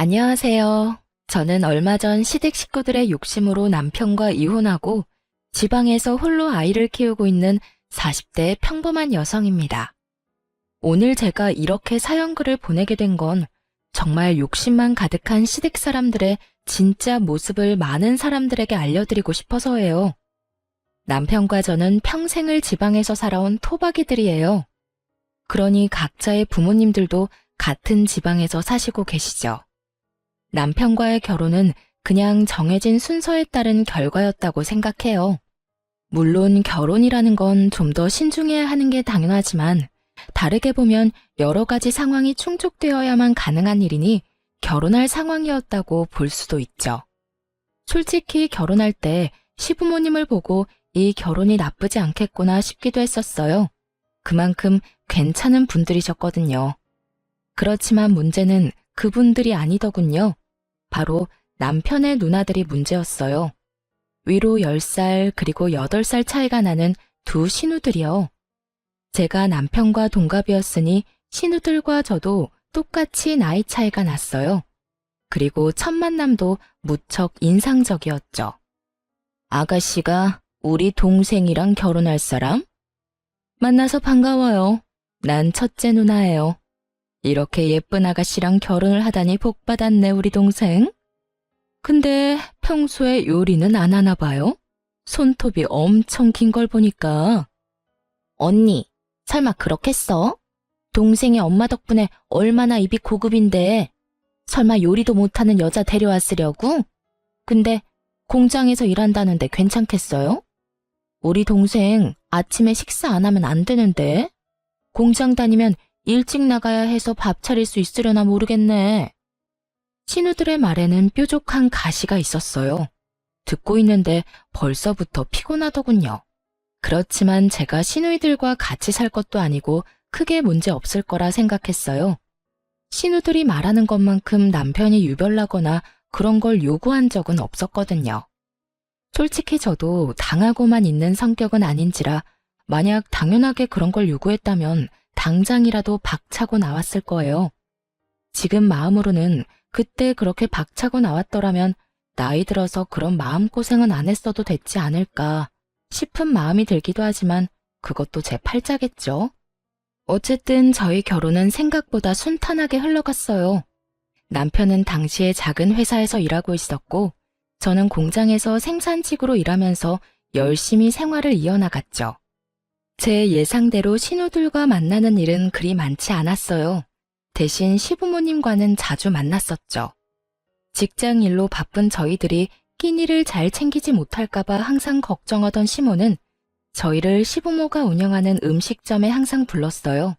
안녕하세요. 저는 얼마 전 시댁 식구들의 욕심으로 남편과 이혼하고 지방에서 홀로 아이를 키우고 있는 40대 평범한 여성입니다. 오늘 제가 이렇게 사연글을 보내게 된 건 정말 욕심만 가득한 시댁 사람들의 진짜 모습을 많은 사람들에게 알려드리고 싶어서예요. 남편과 저는 평생을 지방에서 살아온 토박이들이에요. 그러니 각자의 부모님들도 같은 지방에서 사시고 계시죠. 남편과의 결혼은 그냥 정해진 순서에 따른 결과였다고 생각해요. 물론 결혼이라는 건 좀 더 신중해야 하는 게 당연하지만 다르게 보면 여러 가지 상황이 충족되어야만 가능한 일이니 결혼할 상황이었다고 볼 수도 있죠. 솔직히 결혼할 때 시부모님을 보고 이 결혼이 나쁘지 않겠구나 싶기도 했었어요. 그만큼 괜찮은 분들이셨거든요. 그렇지만 문제는 그분들이 아니더군요. 바로 남편의 누나들이 문제였어요. 위로 10살 그리고 8살 차이가 나는 두 신우들이요. 제가 남편과 동갑이었으니 신우들과 저도 똑같이 나이 차이가 났어요. 그리고 첫 만남도 무척 인상적이었죠. 아가씨가 우리 동생이랑 결혼할 사람? 만나서 반가워요. 난 첫째 누나예요. 이렇게 예쁜 아가씨랑 결혼을 하다니 복 받았네, 우리 동생. 근데 평소에 요리는 안 하나 봐요? 손톱이 엄청 긴 걸 보니까. 언니, 설마 그렇겠어? 동생의 엄마 덕분에 얼마나 입이 고급인데 설마 요리도 못하는 여자 데려왔으려고? 근데 공장에서 일한다는데 괜찮겠어요? 우리 동생 아침에 식사 안 하면 안 되는데 공장 다니면 일찍 나가야 해서 밥 차릴 수 있으려나 모르겠네. 신우들의 말에는 뾰족한 가시가 있었어요. 듣고 있는데 벌써부터 피곤하더군요. 그렇지만 제가 시누이들과 같이 살 것도 아니고 크게 문제 없을 거라 생각했어요. 시누들이 말하는 것만큼 남편이 유별나거나 그런 걸 요구한 적은 없었거든요. 솔직히 저도 당하고만 있는 성격은 아닌지라 만약 당연하게 그런 걸 요구했다면 당장이라도 박차고 나왔을 거예요. 지금 마음으로는 그때 그렇게 박차고 나왔더라면 나이 들어서 그런 마음고생은 안 했어도 됐지 않을까 싶은 마음이 들기도 하지만 그것도 제 팔자겠죠. 어쨌든 저희 결혼은 생각보다 순탄하게 흘러갔어요. 남편은 당시에 작은 회사에서 일하고 있었고 저는 공장에서 생산직으로 일하면서 열심히 생활을 이어나갔죠. 제 예상대로 신우들과 만나는 일은 그리 많지 않았어요. 대신 시부모님과는 자주 만났었죠. 직장 일로 바쁜 저희들이 끼니를 잘 챙기지 못할까봐 항상 걱정하던 시모는 저희를 시부모가 운영하는 음식점에 항상 불렀어요.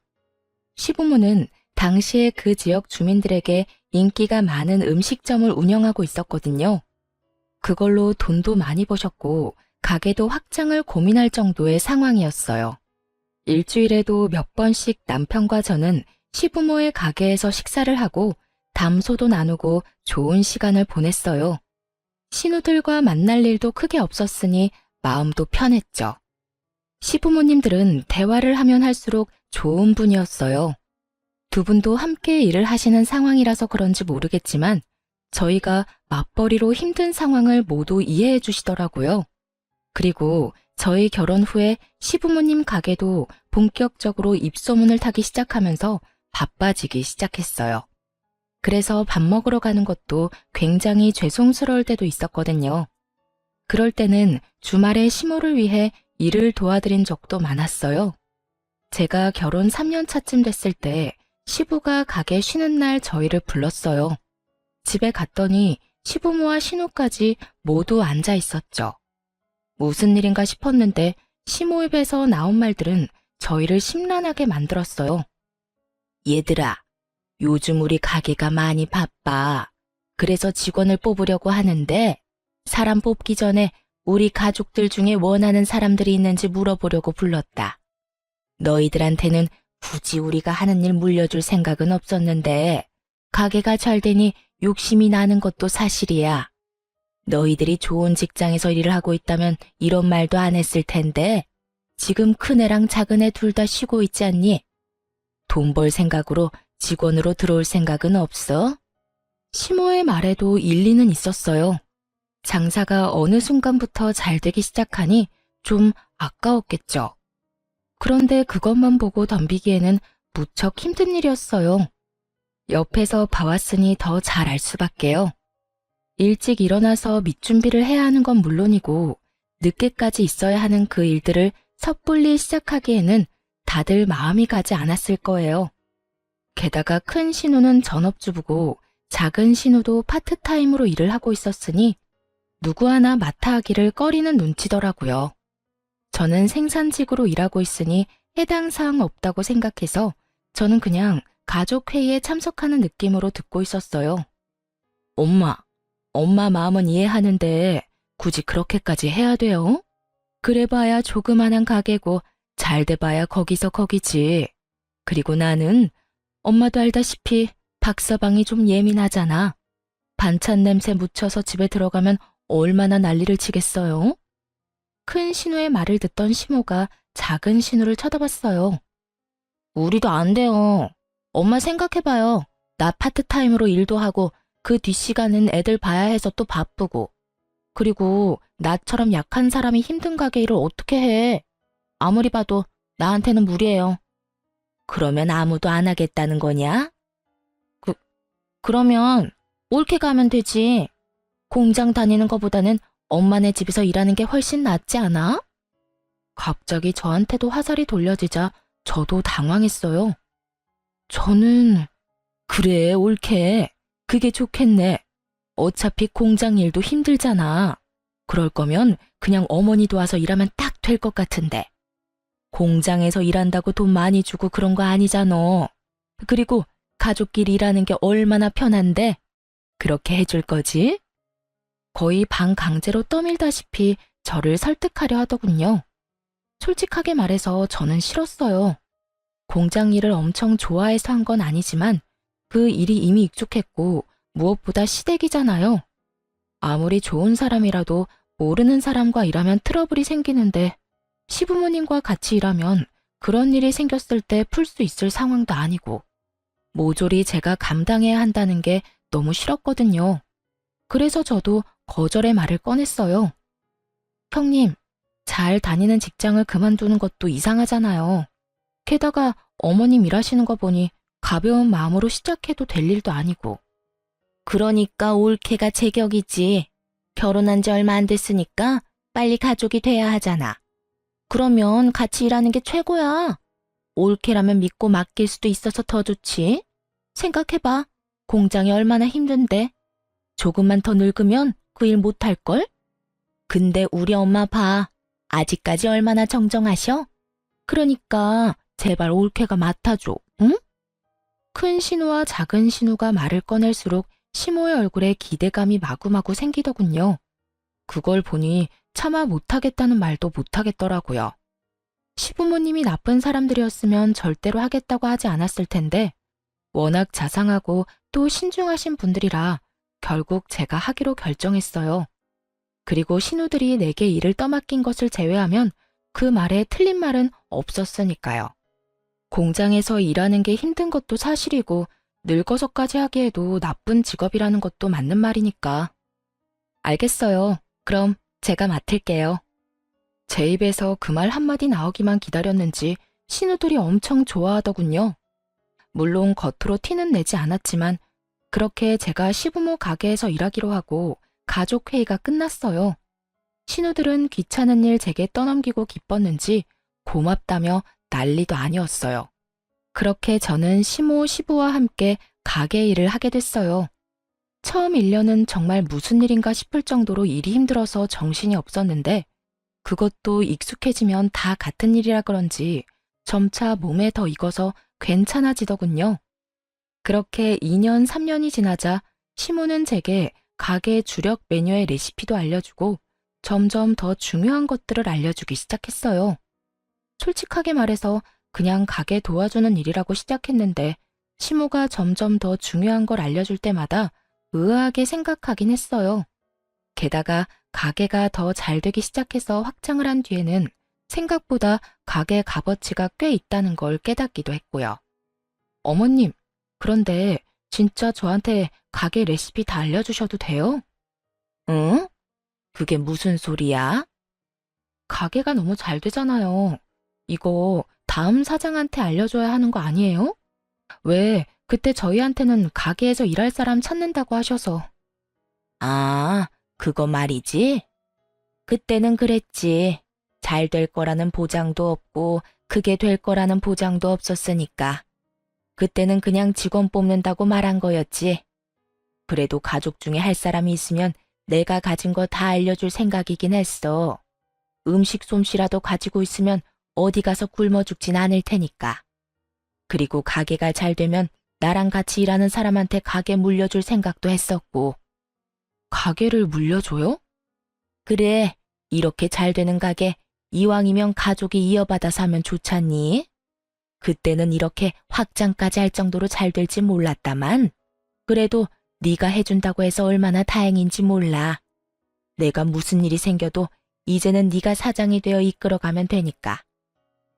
시부모는 당시에 그 지역 주민들에게 인기가 많은 음식점을 운영하고 있었거든요. 그걸로 돈도 많이 버셨고 가게도 확장을 고민할 정도의 상황이었어요. 일주일에도 몇 번씩 남편과 저는 시부모의 가게에서 식사를 하고 담소도 나누고 좋은 시간을 보냈어요. 신우들과 만날 일도 크게 없었으니 마음도 편했죠. 시부모님들은 대화를 하면 할수록 좋은 분이었어요. 두 분도 함께 일을 하시는 상황이라서 그런지 모르겠지만 저희가 맞벌이로 힘든 상황을 모두 이해해 주시더라고요. 그리고 저희 결혼 후에 시부모님 가게도 본격적으로 입소문을 타기 시작하면서 바빠지기 시작했어요. 그래서 밥 먹으러 가는 것도 굉장히 죄송스러울 때도 있었거든요. 그럴 때는 주말에 시모를 위해 일을 도와드린 적도 많았어요. 제가 결혼 3년 차쯤 됐을 때 시부가 가게 쉬는 날 저희를 불렀어요. 집에 갔더니 시부모와 신우까지 모두 앉아 있었죠. 무슨 일인가 싶었는데 시모 입에서 나온 말들은 저희를 심란하게 만들었어요. 얘들아, 요즘 우리 가게가 많이 바빠. 그래서 직원을 뽑으려고 하는데 사람 뽑기 전에 우리 가족들 중에 원하는 사람들이 있는지 물어보려고 불렀다. 너희들한테는 굳이 우리가 하는 일 물려줄 생각은 없었는데 가게가 잘 되니 욕심이 나는 것도 사실이야. 너희들이 좋은 직장에서 일을 하고 있다면 이런 말도 안 했을 텐데 지금 큰애랑 작은애 둘 다 쉬고 있지 않니? 돈 벌 생각으로 직원으로 들어올 생각은 없어? 시모의 말에도 일리는 있었어요. 장사가 어느 순간부터 잘 되기 시작하니 좀 아까웠겠죠. 그런데 그것만 보고 덤비기에는 무척 힘든 일이었어요. 옆에서 봐왔으니 더 잘 알 수밖에요. 일찍 일어나서 밑준비를 해야 하는 건 물론이고 늦게까지 있어야 하는 그 일들을 섣불리 시작하기에는 다들 마음이 가지 않았을 거예요. 게다가 큰 신우는 전업주부고 작은 신우도 파트타임으로 일을 하고 있었으니 누구 하나 맡아 하기를 꺼리는 눈치더라고요. 저는 생산직으로 일하고 있으니 해당 사항 없다고 생각해서 저는 그냥 가족회의에 참석하는 느낌으로 듣고 있었어요. 엄마 마음은 이해하는데 굳이 그렇게까지 해야 돼요? 그래봐야 조그만한 가게고 잘 돼봐야 거기서 거기지. 그리고 나는 엄마도 알다시피 박서방이 좀 예민하잖아. 반찬 냄새 묻혀서 집에 들어가면 얼마나 난리를 치겠어요? 큰 신우의 말을 듣던 시모가 작은 신우를 쳐다봤어요. 우리도 안 돼요. 엄마 생각해봐요. 나 파트타임으로 일도 하고 그 뒷시간은 애들 봐야 해서 또 바쁘고. 그리고 나처럼 약한 사람이 힘든 가게 일을 어떻게 해? 아무리 봐도 나한테는 무리예요. 그러면 아무도 안 하겠다는 거냐? 그러면 옳게 가면 되지. 공장 다니는 것보다는 엄마네 집에서 일하는 게 훨씬 낫지 않아? 갑자기 저한테도 화살이 돌려지자 저도 당황했어요. 저는 그래, 옳게. 그게 좋겠네. 어차피 공장 일도 힘들잖아. 그럴 거면 그냥 어머니 도와서 일하면 딱 될 것 같은데. 공장에서 일한다고 돈 많이 주고 그런 거 아니잖아. 그리고 가족끼리 일하는 게 얼마나 편한데 그렇게 해줄 거지? 거의 반강제로 떠밀다시피 저를 설득하려 하더군요. 솔직하게 말해서 저는 싫었어요. 공장 일을 엄청 좋아해서 한 건 아니지만 그 일이 이미 익숙했고 무엇보다 시댁이잖아요. 아무리 좋은 사람이라도 모르는 사람과 일하면 트러블이 생기는데 시부모님과 같이 일하면 그런 일이 생겼을 때 풀 수 있을 상황도 아니고 모조리 제가 감당해야 한다는 게 너무 싫었거든요. 그래서 저도 거절의 말을 꺼냈어요. 형님, 잘 다니는 직장을 그만두는 것도 이상하잖아요. 게다가 어머님 일하시는 거 보니 가벼운 마음으로 시작해도 될 일도 아니고. 그러니까 올케가 제격이지. 결혼한 지 얼마 안 됐으니까 빨리 가족이 돼야 하잖아. 그러면 같이 일하는 게 최고야. 올케라면 믿고 맡길 수도 있어서 더 좋지. 생각해봐. 공장이 얼마나 힘든데. 조금만 더 늙으면 그 일 못할걸? 근데 우리 엄마 봐. 아직까지 얼마나 정정하셔? 그러니까 제발 올케가 맡아줘, 응? 큰 신우와 작은 신우가 말을 꺼낼수록 시모의 얼굴에 기대감이 마구마구 생기더군요. 그걸 보니 차마 못하겠다는 말도 못하겠더라고요. 시부모님이 나쁜 사람들이었으면 절대로 하겠다고 하지 않았을 텐데 워낙 자상하고 또 신중하신 분들이라 결국 제가 하기로 결정했어요. 그리고 신우들이 내게 일을 떠맡긴 것을 제외하면 그 말에 틀린 말은 없었으니까요. 공장에서 일하는 게 힘든 것도 사실이고 늙어서까지 하기에도 나쁜 직업이라는 것도 맞는 말이니까. 알겠어요. 그럼 제가 맡을게요. 제 입에서 그 말 한마디 나오기만 기다렸는지 신우들이 엄청 좋아하더군요. 물론 겉으로 티는 내지 않았지만 그렇게 제가 시부모 가게에서 일하기로 하고 가족회의가 끝났어요. 신우들은 귀찮은 일 제게 떠넘기고 기뻤는지 고맙다며 난리도 아니었어요. 그렇게 저는 시모, 시부와 함께 가게 일을 하게 됐어요. 처음 1년은 정말 무슨 일인가 싶을 정도로 일이 힘들어서 정신이 없었는데 그것도 익숙해지면 다 같은 일이라 그런지 점차 몸에 더 익어서 괜찮아지더군요. 그렇게 2년, 3년이 지나자 시모는 제게 가게 주력 메뉴의 레시피도 알려주고 점점 더 중요한 것들을 알려주기 시작했어요. 솔직하게 말해서 그냥 가게 도와주는 일이라고 시작했는데 시모가 점점 더 중요한 걸 알려줄 때마다 의아하게 생각하긴 했어요. 게다가 가게가 더 잘 되기 시작해서 확장을 한 뒤에는 생각보다 가게 값어치가 꽤 있다는 걸 깨닫기도 했고요. 어머님, 그런데 진짜 저한테 가게 레시피 다 알려주셔도 돼요? 응? 그게 무슨 소리야? 가게가 너무 잘 되잖아요. 이거 다음 사장한테 알려줘야 하는 거 아니에요? 왜 그때 저희한테는 가게에서 일할 사람 찾는다고 하셔서. 아, 그거 말이지? 그때는 그랬지. 잘 될 거라는 보장도 없고 그게 될 거라는 보장도 없었으니까. 그때는 그냥 직원 뽑는다고 말한 거였지. 그래도 가족 중에 할 사람이 있으면 내가 가진 거 다 알려줄 생각이긴 했어. 음식 솜씨라도 가지고 있으면 어디 가서 굶어 죽진 않을 테니까. 그리고 가게가 잘 되면 나랑 같이 일하는 사람한테 가게 물려줄 생각도 했었고. 가게를 물려줘요? 그래, 이렇게 잘 되는 가게 이왕이면 가족이 이어받아서 하면 좋잖니? 그때는 이렇게 확장까지 할 정도로 잘 될지 몰랐다만 그래도 네가 해준다고 해서 얼마나 다행인지 몰라. 내가 무슨 일이 생겨도 이제는 네가 사장이 되어 이끌어가면 되니까.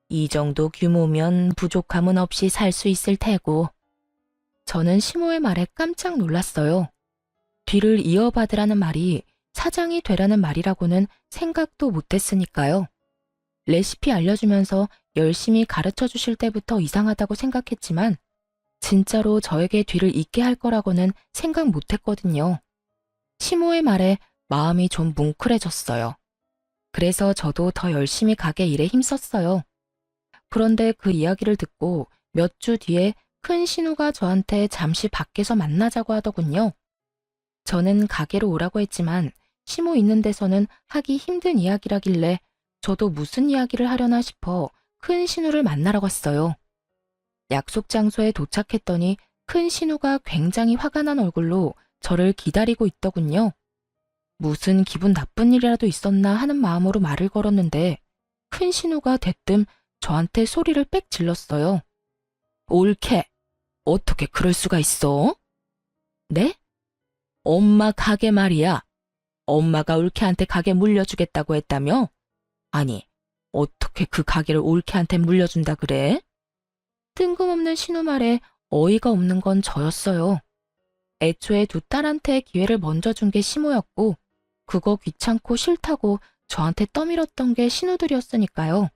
이 정도 규모면 부족함은 없이 살 수 있을 테고. 저는 시모의 말에 깜짝 놀랐어요. 뒤를 이어받으라는 말이 사장이 되라는 말이라고는 생각도 못했으니까요. 레시피 알려주면서 열심히 가르쳐 주실 때부터 이상하다고 생각했지만 진짜로 저에게 뒤를 잇게 할 거라고는 생각 못했거든요. 시모의 말에 마음이 좀 뭉클해졌어요. 그래서 저도 더 열심히 가게 일에 힘썼어요. 그런데 그 이야기를 듣고 몇 주 뒤에 큰 신우가 저한테 잠시 밖에서 만나자고 하더군요. 저는 가게로 오라고 했지만 시모 있는 데서는 하기 힘든 이야기라길래 저도 무슨 이야기를 하려나 싶어 큰 신우를 만나러 갔어요. 약속 장소에 도착했더니 큰 신우가 굉장히 화가 난 얼굴로 저를 기다리고 있더군요. 무슨 기분 나쁜 일이라도 있었나 하는 마음으로 말을 걸었는데 큰 신우가 대뜸 저한테 소리를 빽 질렀어요. 옳게, 어떻게 그럴 수가 있어? 네? 엄마 가게 말이야. 엄마가 올케한테 가게 물려주겠다고 했다며? 아니, 어떻게 그 가게를 올케한테 물려준다 그래? 뜬금없는 신우 말에 어이가 없는 건 저였어요. 애초에 두 딸한테 기회를 먼저 준 게 시모였고 그거 귀찮고 싫다고 저한테 떠밀었던 게 신우들이었으니까요.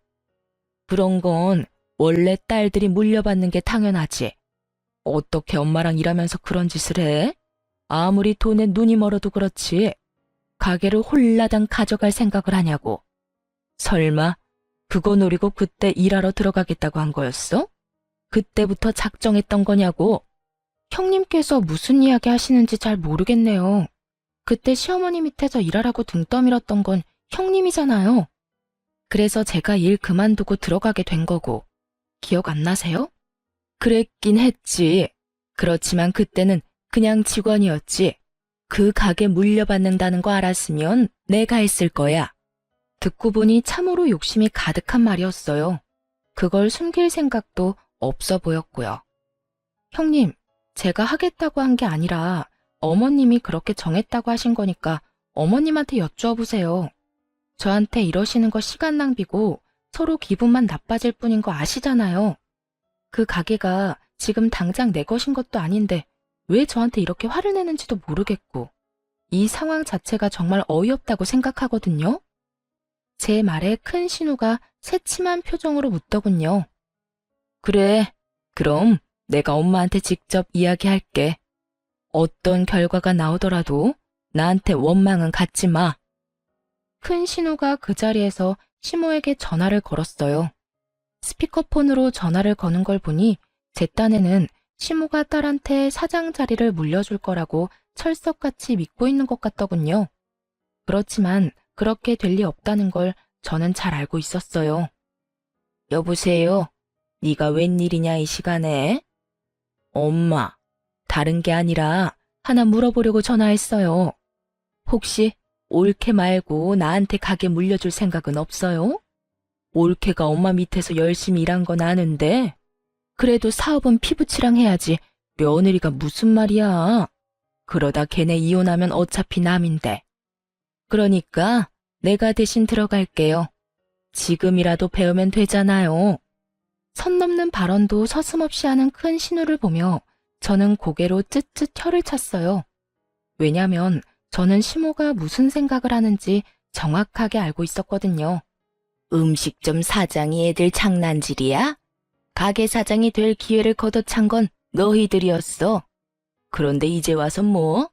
그런 건 원래 딸들이 물려받는 게 당연하지. 어떻게 엄마랑 일하면서 그런 짓을 해? 아무리 돈에 눈이 멀어도 그렇지. 가게를 홀라당 가져갈 생각을 하냐고. 설마 그거 노리고 그때 일하러 들어가겠다고 한 거였어? 그때부터 작정했던 거냐고. 형님께서 무슨 이야기 하시는지 잘 모르겠네요. 그때 시어머니 밑에서 일하라고 등 떠밀었던 건 형님이잖아요. 그래서 제가 일 그만두고 들어가게 된 거고. 기억 안 나세요? 그랬긴 했지. 그렇지만 그때는 그냥 직원이었지. 그 가게 물려받는다는 거 알았으면 내가 했을 거야. 듣고 보니 참으로 욕심이 가득한 말이었어요. 그걸 숨길 생각도 없어 보였고요. 형님, 제가 하겠다고 한 게 아니라 어머님이 그렇게 정했다고 하신 거니까 어머님한테 여쭈어 보세요. 저한테 이러시는 거 시간 낭비고 서로 기분만 나빠질 뿐인 거 아시잖아요. 그 가게가 지금 당장 내 것인 것도 아닌데 왜 저한테 이렇게 화를 내는지도 모르겠고 이 상황 자체가 정말 어이없다고 생각하거든요. 제 말에 큰 신우가 새침한 표정으로 묻더군요. 그래, 그럼 내가 엄마한테 직접 이야기할게. 어떤 결과가 나오더라도 나한테 원망은 갖지 마. 큰 신우가 그 자리에서 시모에게 전화를 걸었어요. 스피커폰으로 전화를 거는 걸 보니 제 딴에는 시모가 딸한테 사장 자리를 물려줄 거라고 철석같이 믿고 있는 것 같더군요. 그렇지만 그렇게 될 리 없다는 걸 저는 잘 알고 있었어요. 여보세요? 네가 웬일이냐 이 시간에? 엄마, 다른 게 아니라 하나 물어보려고 전화했어요. 혹시 올케 말고 나한테 가게 물려줄 생각은 없어요? 올케가 엄마 밑에서 열심히 일한 건 아는데 그래도 사업은 피부치랑 해야지 며느리가 무슨 말이야. 그러다 걔네 이혼하면 어차피 남인데. 그러니까 내가 대신 들어갈게요. 지금이라도 배우면 되잖아요. 선 넘는 발언도 서슴없이 하는 큰 신우를 보며 저는 고개로 쯧쯧 혀를 찼어요. 왜냐면 저는 시모가 무슨 생각을 하는지 정확하게 알고 있었거든요. 음식점 사장이 애들 장난질이야? 가게 사장이 될 기회를 걷어찬 건 너희들이었어. 그런데 이제 와서 뭐?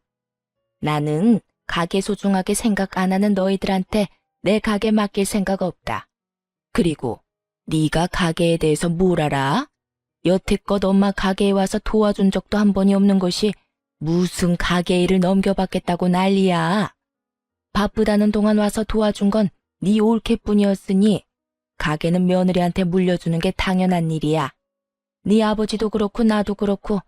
나는 가게 소중하게 생각 안 하는 너희들한테 내 가게 맡길 생각 없다. 그리고 네가 가게에 대해서 뭘 알아? 여태껏 엄마 가게에 와서 도와준 적도 한 번이 없는 것이 무슨 가게 일을 넘겨받겠다고 난리야. 바쁘다는 동안 와서 도와준 건 네 올케뿐이었으니 가게는 며느리한테 물려주는 게 당연한 일이야. 네 아버지도 그렇고 나도 그렇고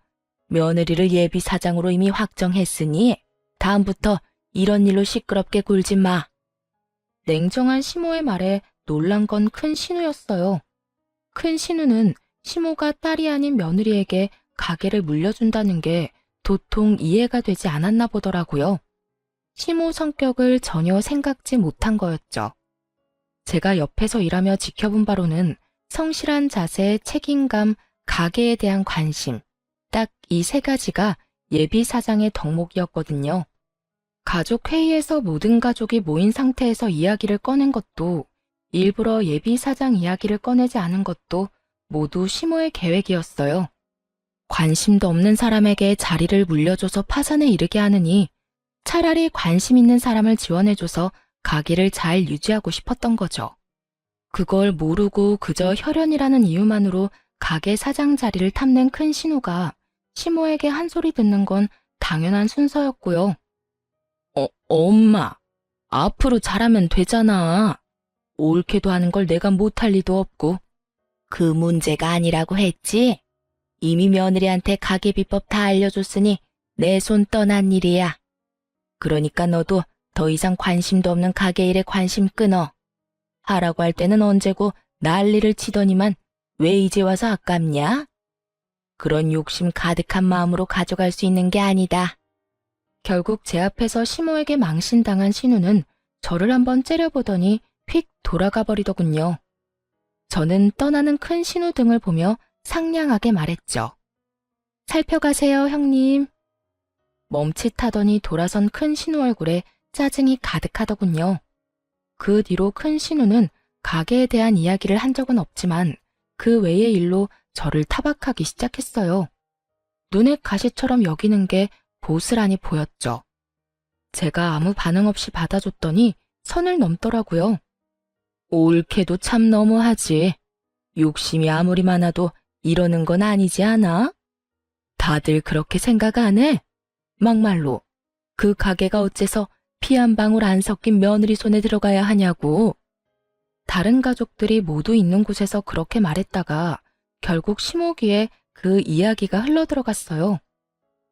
며느리를 예비 사장으로 이미 확정했으니 다음부터 이런 일로 시끄럽게 굴지 마. 냉정한 시모의 말에 놀란 건 큰 신우였어요. 큰 신우는 시모가 딸이 아닌 며느리에게 가게를 물려준다는 게 도통 이해가 되지 않았나 보더라고요. 시모 성격을 전혀 생각지 못한 거였죠. 제가 옆에서 일하며 지켜본 바로는 성실한 자세, 책임감, 가게에 대한 관심, 딱 이 세 가지가 예비 사장의 덕목이었거든요. 가족 회의에서 모든 가족이 모인 상태에서 이야기를 꺼낸 것도, 일부러 예비 사장 이야기를 꺼내지 않은 것도 모두 시모의 계획이었어요. 관심도 없는 사람에게 자리를 물려줘서 파산에 이르게 하느니 차라리 관심 있는 사람을 지원해줘서 가게를 잘 유지하고 싶었던 거죠. 그걸 모르고 그저 혈연이라는 이유만으로 가게 사장 자리를 탐낸 큰 신우가 시모에게 한 소리 듣는 건 당연한 순서였고요. 엄마, 앞으로 잘하면 되잖아. 옳게도 하는 걸 내가 못할 리도 없고. 그 문제가 아니라고 했지? 이미 며느리한테 가게 비법 다 알려줬으니 내 손 떠난 일이야. 그러니까 너도 더 이상 관심도 없는 가게 일에 관심 끊어. 하라고 할 때는 언제고 난리를 치더니만 왜 이제 와서 아깝냐? 그런 욕심 가득한 마음으로 가져갈 수 있는 게 아니다. 결국 제 앞에서 시모에게 망신당한 신우는 저를 한번 째려보더니 휙 돌아가 버리더군요. 저는 떠나는 큰 신우 등을 보며 상냥하게 말했죠. 살펴가세요, 형님. 멈칫하더니 돌아선 큰 신우 얼굴에 짜증이 가득하더군요. 그 뒤로 큰 신우는 가게에 대한 이야기를 한 적은 없지만 그 외의 일로 저를 타박하기 시작했어요. 눈에 가시처럼 여기는 게 고스란히 보였죠. 제가 아무 반응 없이 받아줬더니 선을 넘더라고요. 옳게도 참 너무하지. 욕심이 아무리 많아도 이러는 건 아니지 않아? 다들 그렇게 생각 안 해? 막말로 그 가게가 어째서 피 한 방울 안 섞인 며느리 손에 들어가야 하냐고. 다른 가족들이 모두 있는 곳에서 그렇게 말했다가 결국 시모기에 그 이야기가 흘러들어갔어요.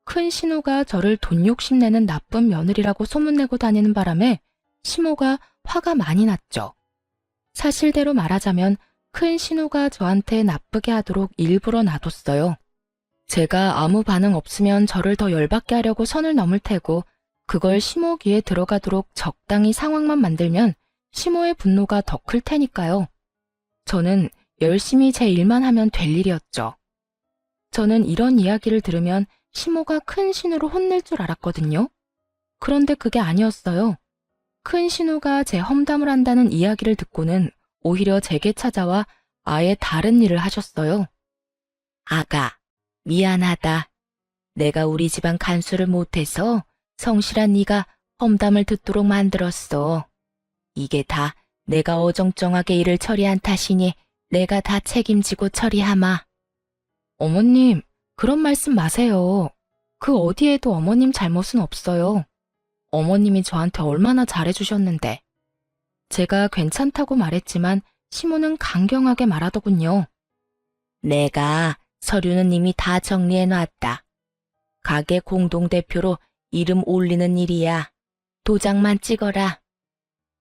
큰 신우가 저를 돈 욕심내는 나쁜 며느리라고 소문내고 다니는 바람에 시모가 화가 많이 났죠. 사실대로 말하자면 큰 신우가 저한테 나쁘게 하도록 일부러 놔뒀어요. 제가 아무 반응 없으면 저를 더 열받게 하려고 선을 넘을 테고 그걸 시모 귀에 들어가도록 적당히 상황만 만들면 시모의 분노가 더 클 테니까요. 저는 열심히 제 일만 하면 될 일이었죠. 저는 이런 이야기를 들으면 시모가 큰 신우로 혼낼 줄 알았거든요. 그런데 그게 아니었어요. 큰 신우가 제 험담을 한다는 이야기를 듣고는 오히려 제게 찾아와 아예 다른 일을 하셨어요. 아가, 미안하다. 내가 우리 집안 간수를 못해서 성실한 네가 험담을 듣도록 만들었어. 이게 다 내가 어정쩡하게 일을 처리한 탓이니 내가 다 책임지고 처리하마. 어머님, 그런 말씀 마세요. 그 어디에도 어머님 잘못은 없어요. 어머님이 저한테 얼마나 잘해주셨는데. 제가 괜찮다고 말했지만 시모는 강경하게 말하더군요. 내가 서류는 이미 다 정리해놨다. 가게 공동대표로 이름 올리는 일이야. 도장만 찍어라.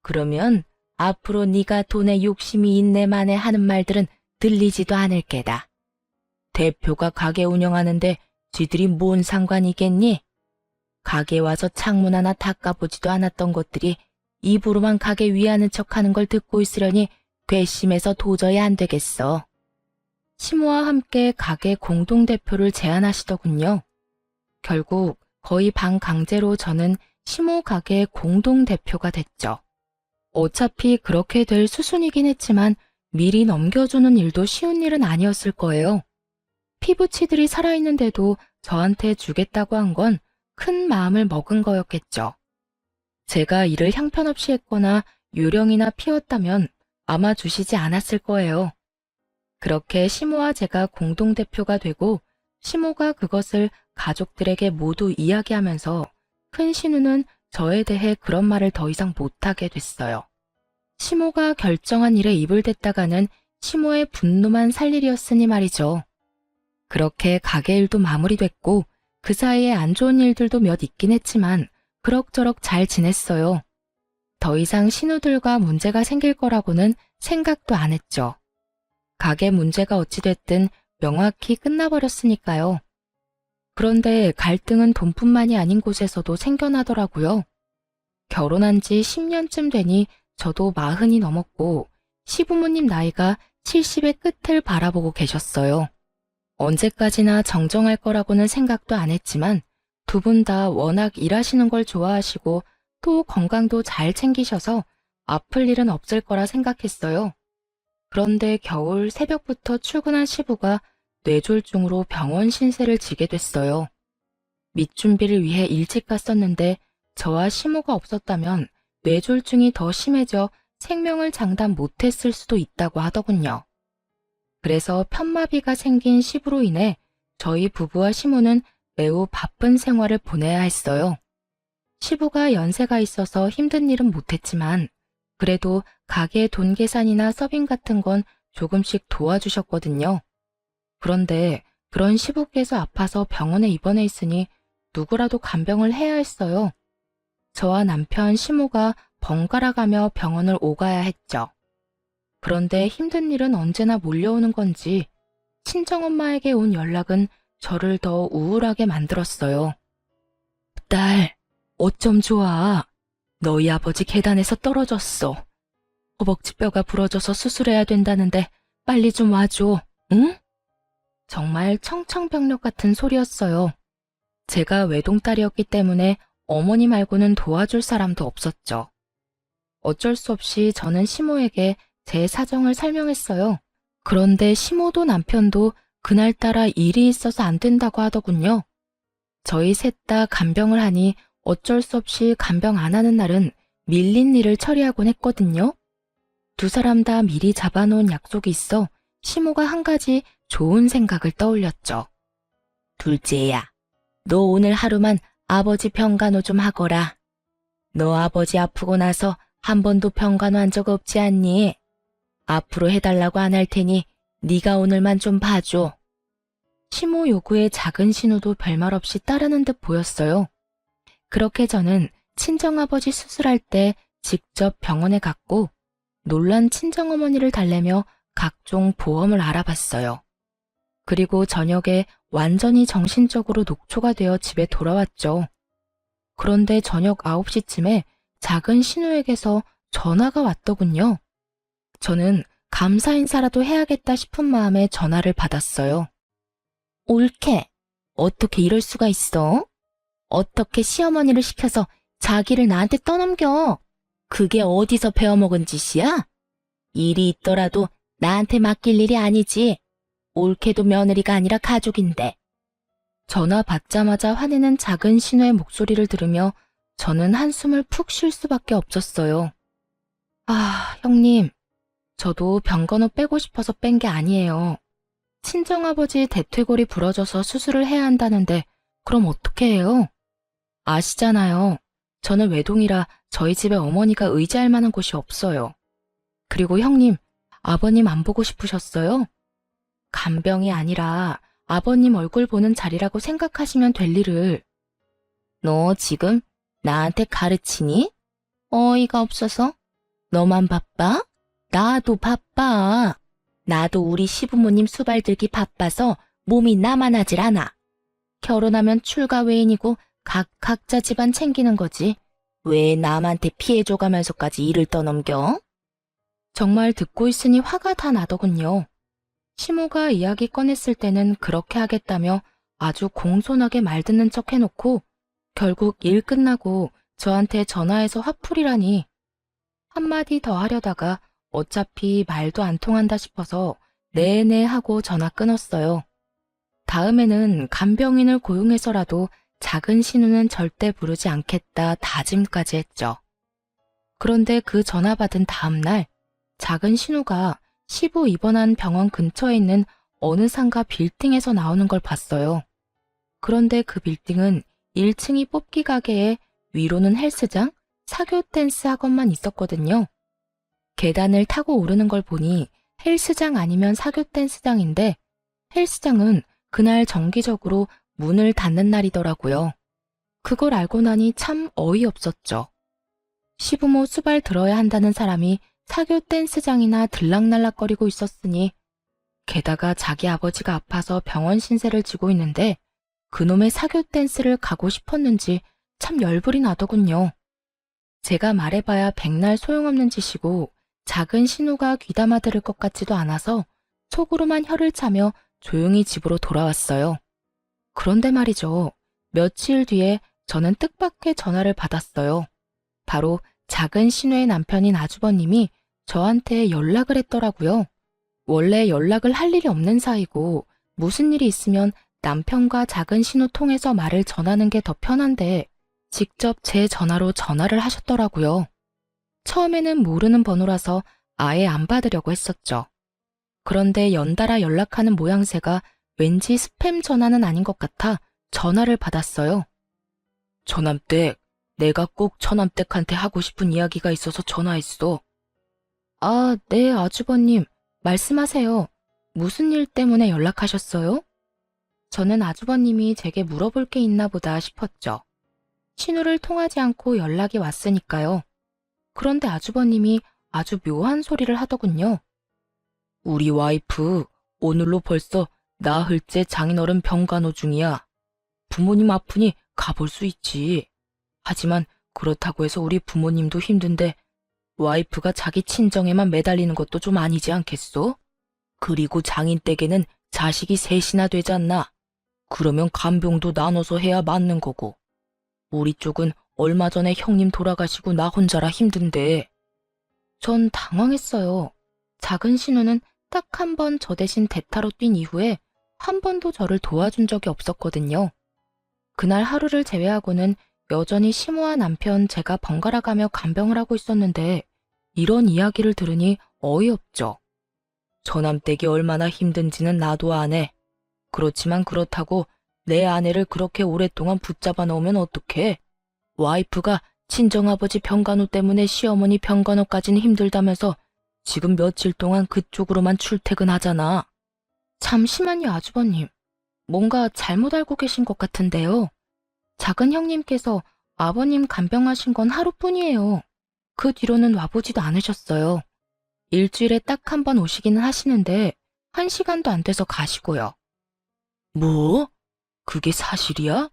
그러면 앞으로 네가 돈에 욕심이 있네 마네 하는 말들은 들리지도 않을 게다. 대표가 가게 운영하는데 쥐들이 뭔 상관이겠니? 가게 와서 창문 하나 닦아보지도 않았던 것들이 입으로만 가게 위하는 척하는 걸 듣고 있으려니 괘씸해서 도저히 안 되겠어. 시모와 함께 가게 공동대표를 제안하시더군요. 결국 거의 반강제로 저는 시모 가게 공동대표가 됐죠. 어차피 그렇게 될 수순이긴 했지만 미리 넘겨주는 일도 쉬운 일은 아니었을 거예요. 피부치들이 살아있는데도 저한테 주겠다고 한 건 큰 마음을 먹은 거였겠죠. 제가 일을 형편없이 했거나 요령이나 피웠다면 아마 주시지 않았을 거예요. 그렇게 시모와 제가 공동대표가 되고 시모가 그것을 가족들에게 모두 이야기하면서 큰 신우는 저에 대해 그런 말을 더 이상 못하게 됐어요. 시모가 결정한 일에 입을 댔다가는 시모의 분노만 살 일이었으니 말이죠. 그렇게 가게 일도 마무리됐고 그 사이에 안 좋은 일들도 몇 있긴 했지만 그럭저럭 잘 지냈어요. 더 이상 신우들과 문제가 생길 거라고는 생각도 안 했죠. 가게 문제가 어찌됐든 명확히 끝나버렸으니까요. 그런데 갈등은 돈뿐만이 아닌 곳에서도 생겨나더라고요. 결혼한 지 10년쯤 되니 저도 40이 넘었고 시부모님 나이가 70의 끝을 바라보고 계셨어요. 언제까지나 정정할 거라고는 생각도 안 했지만 두 분 다 워낙 일하시는 걸 좋아하시고 또 건강도 잘 챙기셔서 아플 일은 없을 거라 생각했어요. 그런데 겨울 새벽부터 출근한 시부가 뇌졸중으로 병원 신세를 지게 됐어요. 밑준비를 위해 일찍 갔었는데 저와 시모가 없었다면 뇌졸중이 더 심해져 생명을 장담 못했을 수도 있다고 하더군요. 그래서 편마비가 생긴 시부로 인해 저희 부부와 시모는 매우 바쁜 생활을 보내야 했어요. 시부가 연세가 있어서 힘든 일은 못했지만 그래도 가게 돈 계산이나 서빙 같은 건 조금씩 도와주셨거든요. 그런데 그런 시부께서 아파서 병원에 입원해 있으니 누구라도 간병을 해야 했어요. 저와 남편 시모가 번갈아 가며 병원을 오가야 했죠. 그런데 힘든 일은 언제나 몰려오는 건지 친정엄마에게 온 연락은 저를 더 우울하게 만들었어요. 딸, 어쩜 좋아. 너희 아버지 계단에서 떨어졌어. 허벅지 뼈가 부러져서 수술해야 된다는데 빨리 좀 와줘, 응? 정말 청천벽력 같은 소리였어요. 제가 외동딸이었기 때문에 어머니 말고는 도와줄 사람도 없었죠. 어쩔 수 없이 저는 시모에게 제 사정을 설명했어요. 그런데 시모도 남편도 그날따라 일이 있어서 안 된다고 하더군요. 저희 셋 다 간병을 하니 어쩔 수 없이 간병 안 하는 날은 밀린 일을 처리하곤 했거든요. 두 사람 다 미리 잡아놓은 약속이 있어 시모가 한 가지 좋은 생각을 떠올렸죠. 둘째야, 너 오늘 하루만 아버지 병간호 좀 하거라. 너 아버지 아프고 나서 한 번도 병간호 한 적 없지 않니? 앞으로 해달라고 안 할 테니 네가 오늘만 좀 봐줘. 시모 요구에 작은 신우도 별말 없이 따르는 듯 보였어요. 그렇게 저는 친정아버지 수술할 때 직접 병원에 갔고 놀란 친정어머니를 달래며 각종 보험을 알아봤어요. 그리고 저녁에 완전히 정신적으로 녹초가 되어 집에 돌아왔죠. 그런데 저녁 9시쯤에 작은 신우에게서 전화가 왔더군요. 저는 감사 인사라도 해야겠다 싶은 마음에 전화를 받았어요. 옳게, 어떻게 이럴 수가 있어? 어떻게 시어머니를 시켜서 자기를 나한테 떠넘겨? 그게 어디서 배워먹은 짓이야? 일이 있더라도 나한테 맡길 일이 아니지. 옳게도 며느리가 아니라 가족인데. 전화 받자마자 화내는 작은 신우의 목소리를 들으며 저는 한숨을 푹 쉴 수밖에 없었어요. 아, 형님. 저도 병건호 빼고 싶어서 뺀 게 아니에요. 친정아버지 대퇴골이 부러져서 수술을 해야 한다는데 그럼 어떻게 해요? 아시잖아요. 저는 외동이라 저희 집에 어머니가 의지할 만한 곳이 없어요. 그리고 형님, 아버님 안 보고 싶으셨어요? 간병이 아니라 아버님 얼굴 보는 자리라고 생각하시면 될 일을. 너 지금 나한테 가르치니? 어이가 없어서? 너만 바빠? 나도 바빠. 나도 우리 시부모님 수발 들기 바빠서 몸이 나만하질 않아. 결혼하면 출가 외인이고 각자 집안 챙기는 거지. 왜 남한테 피해 줘가면서까지 일을 떠넘겨? 정말 듣고 있으니 화가 다 나더군요. 시모가 이야기 꺼냈을 때는 그렇게 하겠다며 아주 공손하게 말 듣는 척 해놓고 결국 일 끝나고 저한테 전화해서 화풀이라니. 한마디 더 하려다가 어차피 말도 안 통한다 싶어서 네네 하고 전화 끊었어요. 다음에는 간병인을 고용해서라도 작은 신우는 절대 부르지 않겠다 다짐까지 했죠. 그런데 그 전화 받은 다음 날 작은 신우가 시부 입원한 병원 근처에 있는 어느 상가 빌딩에서 나오는 걸 봤어요. 그런데 그 빌딩은 1층이 뽑기 가게에 위로는 헬스장, 사교 댄스 학원만 있었거든요. 계단을 타고 오르는 걸 보니 헬스장 아니면 사교 댄스장인데 헬스장은 그날 정기적으로 문을 닫는 날이더라고요. 그걸 알고 나니 참 어이없었죠. 시부모 수발 들어야 한다는 사람이 사교 댄스장이나 들락날락거리고 있었으니 게다가 자기 아버지가 아파서 병원 신세를 지고 있는데 그놈의 사교 댄스를 가고 싶었는지 참 열불이 나더군요. 제가 말해봐야 백날 소용없는 짓이고 작은 신우가 귀담아 들을 것 같지도 않아서 속으로만 혀를 차며 조용히 집으로 돌아왔어요. 그런데 말이죠. 며칠 뒤에 저는 뜻밖의 전화를 받았어요. 바로 작은 신우의 남편인 아주버님이 저한테 연락을 했더라고요. 원래 연락을 할 일이 없는 사이고 무슨 일이 있으면 남편과 작은 신우 통해서 말을 전하는 게 더 편한데 직접 제 전화로 전화를 하셨더라고요. 처음에는 모르는 번호라서 아예 안 받으려고 했었죠. 그런데 연달아 연락하는 모양새가 왠지 스팸 전화는 아닌 것 같아 전화를 받았어요. 처남댁, 내가 꼭 처남댁한테 하고 싶은 이야기가 있어서 전화했어. 아, 네, 아주버님. 말씀하세요. 무슨 일 때문에 연락하셨어요? 저는 아주버님이 제게 물어볼 게 있나 보다 싶었죠. 신우를 통하지 않고 연락이 왔으니까요. 그런데 아주버님이 아주 묘한 소리를 하더군요. 우리 와이프 오늘로 벌써 나흘째 장인어른 병간호 중이야. 부모님 아프니 가볼 수 있지. 하지만 그렇다고 해서 우리 부모님도 힘든데 와이프가 자기 친정에만 매달리는 것도 좀 아니지 않겠소? 그리고 장인 댁에는 자식이 셋이나 되잖나. 그러면 간병도 나눠서 해야 맞는 거고. 우리 쪽은 얼마 전에 형님 돌아가시고 나 혼자라 힘든데. 전 당황했어요. 작은 신우는 딱 한 번 저 대신 대타로 뛴 이후에 한 번도 저를 도와준 적이 없었거든요. 그날 하루를 제외하고는 여전히 시모와 남편 제가 번갈아 가며 간병을 하고 있었는데 이런 이야기를 들으니 어이없죠. 저남댁이 얼마나 힘든지는 나도 아네. 그렇지만 그렇다고 내 아내를 그렇게 오랫동안 붙잡아 놓으면 어떡해? 와이프가 친정아버지 병간호 때문에 시어머니 병간호까지는 힘들다면서 지금 며칠 동안 그쪽으로만 출퇴근하잖아. 잠시만요, 아주버님. 뭔가 잘못 알고 계신 것 같은데요. 작은 형님께서 아버님 간병하신 건 하루뿐이에요. 그 뒤로는 와보지도 않으셨어요. 일주일에 딱 한 번 오시기는 하시는데 1시간도 안 돼서 가시고요. 뭐? 그게 사실이야?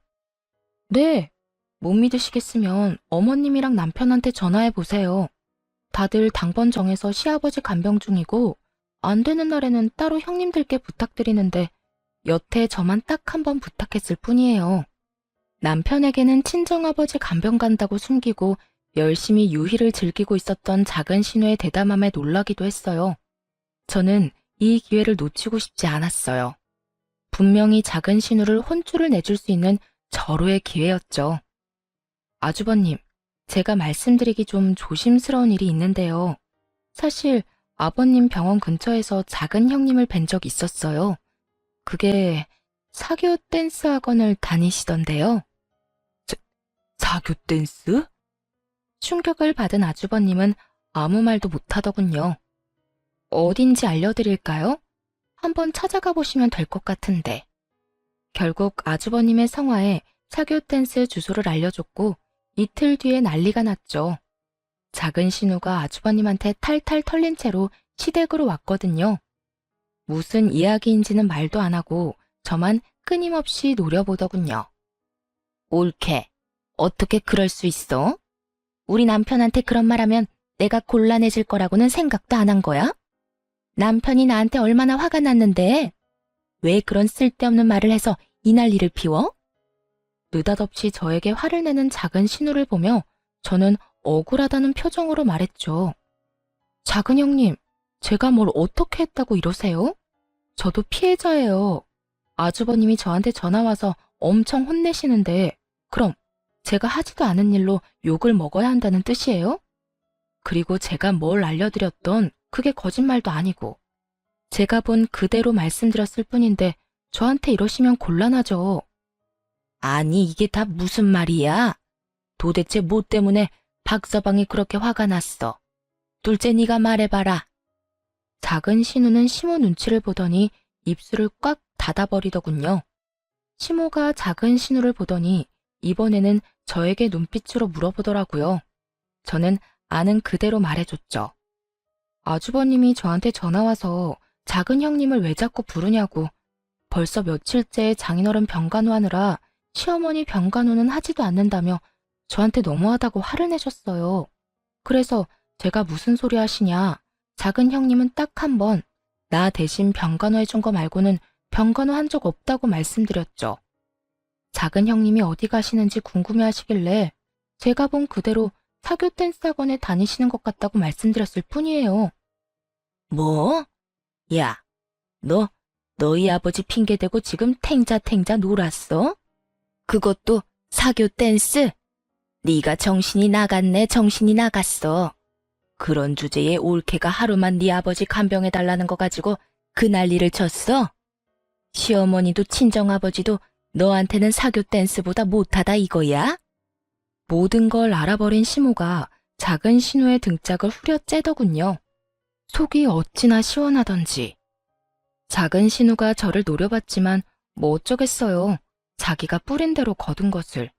네. 못 믿으시겠으면 어머님이랑 남편한테 전화해 보세요. 다들 당번 정해서 시아버지 간병 중이고 안 되는 날에는 따로 형님들께 부탁드리는데 여태 저만 딱 한 번 부탁했을 뿐이에요. 남편에게는 친정아버지 간병 간다고 숨기고 열심히 유희를 즐기고 있었던 작은 신우의 대담함에 놀라기도 했어요. 저는 이 기회를 놓치고 싶지 않았어요. 분명히 작은 신우를 혼쭐을 내줄 수 있는 절호의 기회였죠. 아주버님, 제가 말씀드리기 좀 조심스러운 일이 있는데요. 사실 아버님 병원 근처에서 작은 형님을 뵌 적 있었어요. 그게 사교 댄스 학원을 다니시던데요. 사교 댄스? 충격을 받은 아주버님은 아무 말도 못하더군요. 어딘지 알려드릴까요? 한번 찾아가 보시면 될 것 같은데. 결국 아주버님의 성화에 사교 댄스 주소를 알려줬고 이틀 뒤에 난리가 났죠. 작은 신우가 아주버님한테 탈탈 털린 채로 시댁으로 왔거든요. 무슨 이야기인지는 말도 안 하고 저만 끊임없이 노려보더군요. 옳게. 어떻게 그럴 수 있어? 우리 남편한테 그런 말하면 내가 곤란해질 거라고는 생각도 안 한 거야? 남편이 나한테 얼마나 화가 났는데 왜 그런 쓸데없는 말을 해서 이 난리를 피워? 느닷없이 저에게 화를 내는 작은 신우를 보며 저는 억울하다는 표정으로 말했죠. 작은 형님, 제가 뭘 어떻게 했다고 이러세요? 저도 피해자예요. 아주버님이 저한테 전화와서 엄청 혼내시는데 그럼 제가 하지도 않은 일로 욕을 먹어야 한다는 뜻이에요? 그리고 제가 뭘 알려드렸던 그게 거짓말도 아니고 제가 본 그대로 말씀드렸을 뿐인데 저한테 이러시면 곤란하죠. 아니 이게 다 무슨 말이야? 도대체 뭐 때문에 박서방이 그렇게 화가 났어? 둘째 네가 말해봐라. 작은 신우는 시모 눈치를 보더니 입술을 꽉 닫아버리더군요. 시모가 작은 신우를 보더니 이번에는 저에게 눈빛으로 물어보더라고요. 저는 아는 그대로 말해줬죠. 아주버님이 저한테 전화와서 작은 형님을 왜 자꾸 부르냐고 벌써 며칠째 장인어른 병간호 하느라 시어머니 병간호는 하지도 않는다며 저한테 너무하다고 화를 내셨어요. 그래서 제가 무슨 소리 하시냐. 작은 형님은 딱 한 번 나 대신 병간호 해준 거 말고는 병간호 한 적 없다고 말씀드렸죠. 작은 형님이 어디 가시는지 궁금해 하시길래 제가 본 그대로 사교 댄스 학원에 다니시는 것 같다고 말씀드렸을 뿐이에요. 뭐? 야, 너희 아버지 핑계대고 지금 탱자탱자 놀았어? 그것도 사교 댄스? 네가 정신이 나갔네, 정신이 나갔어. 그런 주제에 올케가 하루만 네 아버지 간병해달라는 거 가지고 그 난리를 쳤어? 시어머니도 친정아버지도 너한테는 사교 댄스보다 못하다 이거야? 모든 걸 알아버린 시모가 작은 신우의 등짝을 후려째더군요. 속이 어찌나 시원하던지. 작은 신우가 저를 노려봤지만 뭐 어쩌겠어요. 자기가 뿌린 대로 거둔 것을.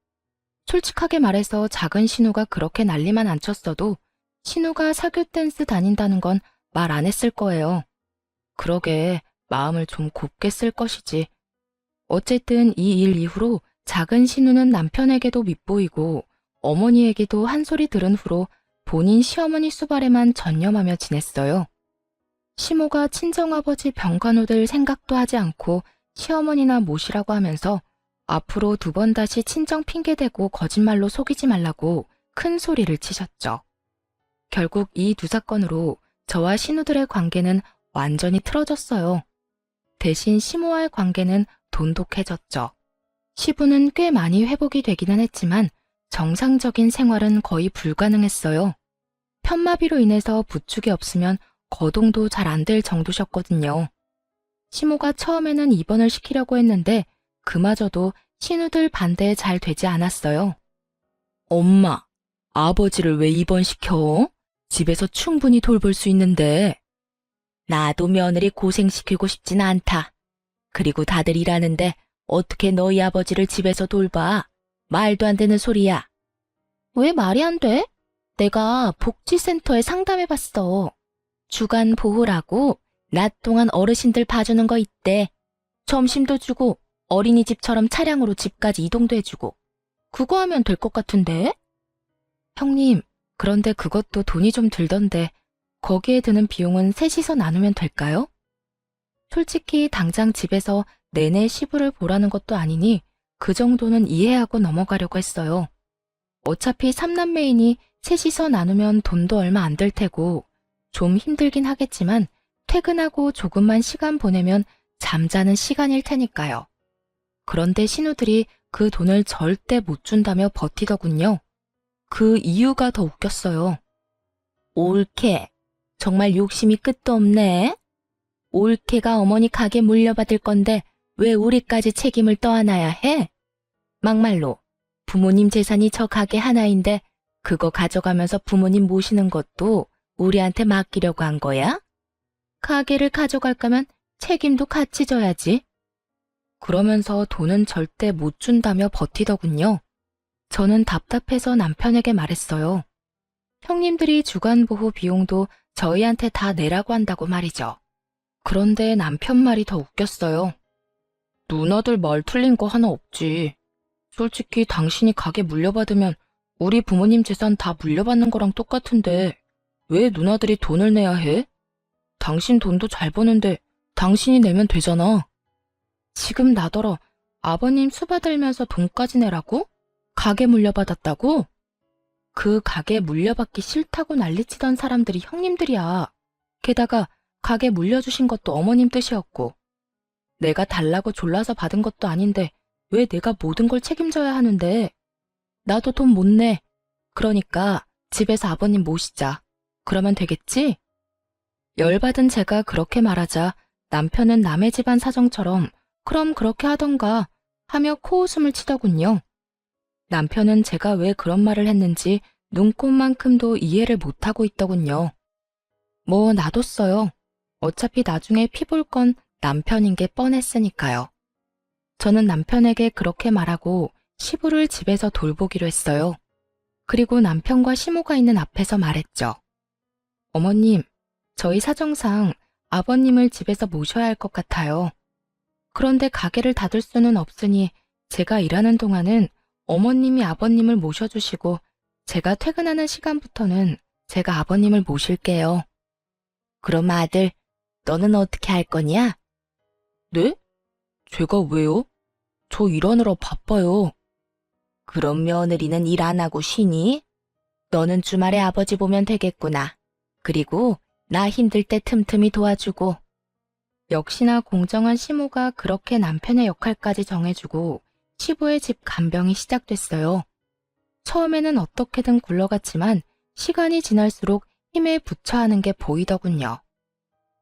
솔직하게 말해서 작은 신우가 그렇게 난리만 안 쳤어도 신우가 사교 댄스 다닌다는 건 말 안 했을 거예요. 그러게 마음을 좀 곱게 쓸 것이지. 어쨌든 이 일 이후로 작은 신우는 남편에게도 밉보이고 어머니에게도 한 소리 들은 후로 본인 시어머니 수발에만 전념하며 지냈어요. 시모가 친정아버지 병간호 될 생각도 하지 않고 시어머니나 모시라고 하면서 앞으로 2번 다시 친정 핑계대고 거짓말로 속이지 말라고 큰 소리를 치셨죠. 결국 이 2 사건으로 저와 신우들의 관계는 완전히 틀어졌어요. 대신 시모와의 관계는 돈독해졌죠. 시부는 꽤 많이 회복이 되기는 했지만 정상적인 생활은 거의 불가능했어요. 편마비로 인해서 부축이 없으면 거동도 잘 안 될 정도셨거든요. 시모가 처음에는 입원을 시키려고 했는데 그마저도 신우들 반대에 잘 되지 않았어요. 엄마, 아버지를 왜 입원시켜? 집에서 충분히 돌볼 수 있는데. 나도 며느리 고생시키고 싶진 않다. 그리고 다들 일하는데 어떻게 너희 아버지를 집에서 돌봐? 말도 안 되는 소리야. 왜 말이 안 돼? 내가 복지센터에 상담해봤어. 주간 보호라고 낮 동안 어르신들 봐주는 거 있대. 점심도 주고 어린이집처럼 차량으로 집까지 이동도 해주고. 그거 하면 될 것 같은데? 형님, 그런데 그것도 돈이 좀 들던데 거기에 드는 비용은 셋이서 나누면 될까요? 솔직히 당장 집에서 내내 시부를 보라는 것도 아니니 그 정도는 이해하고 넘어가려고 했어요. 어차피 3남매이니 셋이서 나누면 돈도 얼마 안 들 테고 좀 힘들긴 하겠지만 퇴근하고 조금만 시간 보내면 잠자는 시간일 테니까요. 그런데 신우들이 그 돈을 절대 못 준다며 버티더군요. 그 이유가 더 웃겼어요. 올케, 정말 욕심이 끝도 없네. 올케가 어머니 가게 물려받을 건데 왜 우리까지 책임을 떠안아야 해? 막말로 부모님 재산이 저 가게 하나인데 그거 가져가면서 부모님 모시는 것도 우리한테 맡기려고 한 거야? 가게를 가져갈 거면 책임도 같이 져야지. 그러면서 돈은 절대 못 준다며 버티더군요. 저는 답답해서 남편에게 말했어요. 형님들이 주간보호 비용도 저희한테 다 내라고 한다고 말이죠. 그런데 남편 말이 더 웃겼어요. 누나들 말 틀린 거 하나 없지. 솔직히 당신이 가게 물려받으면 우리 부모님 재산 다 물려받는 거랑 똑같은데 왜 누나들이 돈을 내야 해? 당신 돈도 잘 버는데 당신이 내면 되잖아. 지금 나더러 아버님 수받들면서 돈까지 내라고? 가게 물려받았다고? 그 가게 물려받기 싫다고 난리치던 사람들이 형님들이야. 게다가 가게 물려주신 것도 어머님 뜻이었고 내가 달라고 졸라서 받은 것도 아닌데 왜 내가 모든 걸 책임져야 하는데? 나도 돈 못 내. 그러니까 집에서 아버님 모시자. 그러면 되겠지? 열받은 제가 그렇게 말하자 남편은 남의 집안 사정처럼 그럼 그렇게 하던가 하며 코웃음을 치더군요. 남편은 제가 왜 그런 말을 했는지 눈꼽만큼도 이해를 못하고 있더군요. 뭐 놔뒀어요. 어차피 나중에 피 볼 건 남편인 게 뻔했으니까요. 저는 남편에게 그렇게 말하고 시부를 집에서 돌보기로 했어요. 그리고 남편과 시모가 있는 앞에서 말했죠. 어머님, 저희 사정상 아버님을 집에서 모셔야 할 것 같아요. 그런데 가게를 닫을 수는 없으니 제가 일하는 동안은 어머님이 아버님을 모셔주시고 제가 퇴근하는 시간부터는 제가 아버님을 모실게요. 그럼 아들, 너는 어떻게 할 거냐? 네? 제가 왜요? 저 일하느라 바빠요. 그럼 며느리는 일 안 하고 쉬니? 너는 주말에 아버지 보면 되겠구나. 그리고 나 힘들 때 틈틈이 도와주고. 역시나 공정한 시모가 그렇게 남편의 역할까지 정해주고 시부의 집 간병이 시작됐어요. 처음에는 어떻게든 굴러갔지만 시간이 지날수록 힘에 부처하는 게 보이더군요.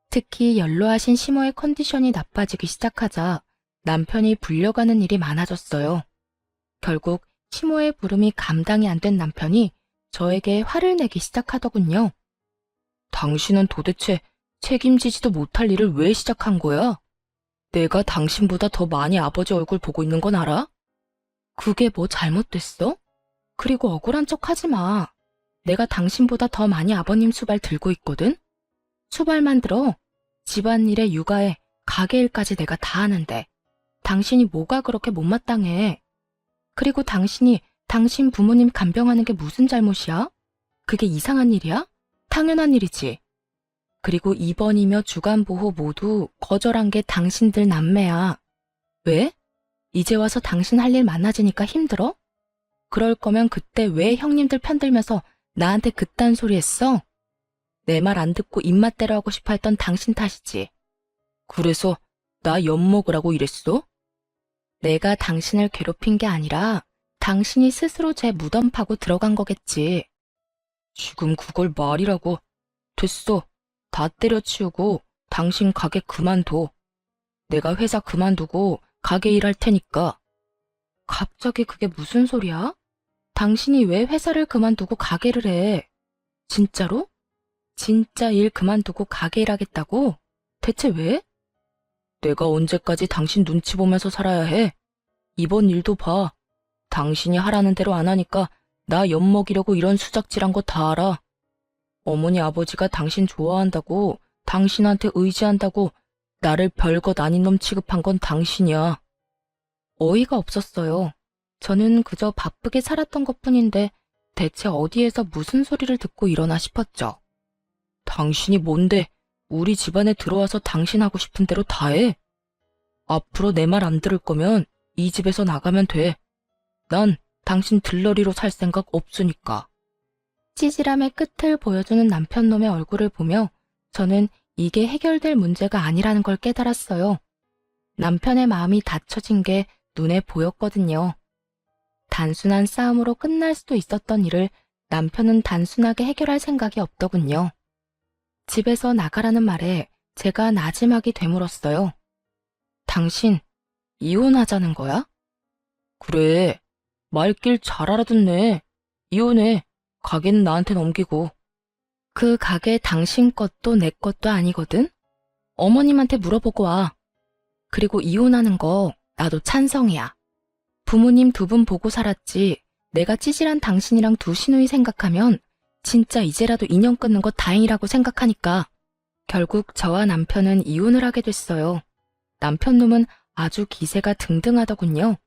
특히 연로하신 시모의 컨디션이 나빠지기 시작하자 남편이 불려가는 일이 많아졌어요. 결국 시모의 부름이 감당이 안 된 남편이 저에게 화를 내기 시작하더군요. 당신은 도대체 책임지지도 못할 일을 왜 시작한 거야? 내가 당신보다 더 많이 아버지 얼굴 보고 있는 건 알아? 그게 뭐 잘못됐어? 그리고 억울한 척 하지 마. 내가 당신보다 더 많이 아버님 수발 들고 있거든? 수발만 들어. 집안일에 육아에 가게 일까지 내가 다 하는데 당신이 뭐가 그렇게 못마땅해. 그리고 당신이 당신 부모님 간병하는 게 무슨 잘못이야? 그게 이상한 일이야? 당연한 일이지. 그리고 입원이며 주간보호 모두 거절한 게 당신들 남매야. 왜? 이제 와서 당신 할 일 많아지니까 힘들어? 그럴 거면 그때 왜 형님들 편들면서 나한테 그딴 소리 했어? 내 말 안 듣고 입맛대로 하고 싶어 했던 당신 탓이지. 그래서 나 엿먹으라고 이랬어? 내가 당신을 괴롭힌 게 아니라 당신이 스스로 제 무덤 파고 들어간 거겠지. 지금 그걸 말이라고. 됐어. 다 때려치우고 당신 가게 그만둬. 내가 회사 그만두고 가게 일할 테니까. 갑자기 그게 무슨 소리야? 당신이 왜 회사를 그만두고 가게를 해? 진짜로? 진짜 일 그만두고 가게 일하겠다고? 대체 왜? 내가 언제까지 당신 눈치 보면서 살아야 해? 이번 일도 봐. 당신이 하라는 대로 안 하니까 나 엿먹이려고 이런 수작질한 거 다 알아. 어머니 아버지가 당신 좋아한다고, 당신한테 의지한다고 나를 별것 아닌 놈 취급한 건 당신이야. 어이가 없었어요. 저는 그저 바쁘게 살았던 것뿐인데 대체 어디에서 무슨 소리를 듣고 일어나 싶었죠. 당신이 뭔데 우리 집안에 들어와서 당신 하고 싶은 대로 다 해? 앞으로 내 말 안 들을 거면 이 집에서 나가면 돼. 난 당신 들러리로 살 생각 없으니까. 찌질함의 끝을 보여주는 남편놈의 얼굴을 보며 저는 이게 해결될 문제가 아니라는 걸 깨달았어요. 남편의 마음이 닫혀진 게 눈에 보였거든요. 단순한 싸움으로 끝날 수도 있었던 일을 남편은 단순하게 해결할 생각이 없더군요. 집에서 나가라는 말에 제가 나지막이 되물었어요. 당신 이혼하자는 거야? 그래. 말길 잘 알아듣네. 이혼해. 가게는 나한테 넘기고. 그 가게 당신 것도 내 것도 아니거든? 어머님한테 물어보고 와. 그리고 이혼하는 거 나도 찬성이야. 부모님 두 분 보고 살았지. 내가 찌질한 당신이랑 두 시누이 생각하면 진짜 이제라도 인연 끊는 거 다행이라고 생각하니까. 결국 저와 남편은 이혼을 하게 됐어요. 남편놈은 아주 기세가 등등하더군요.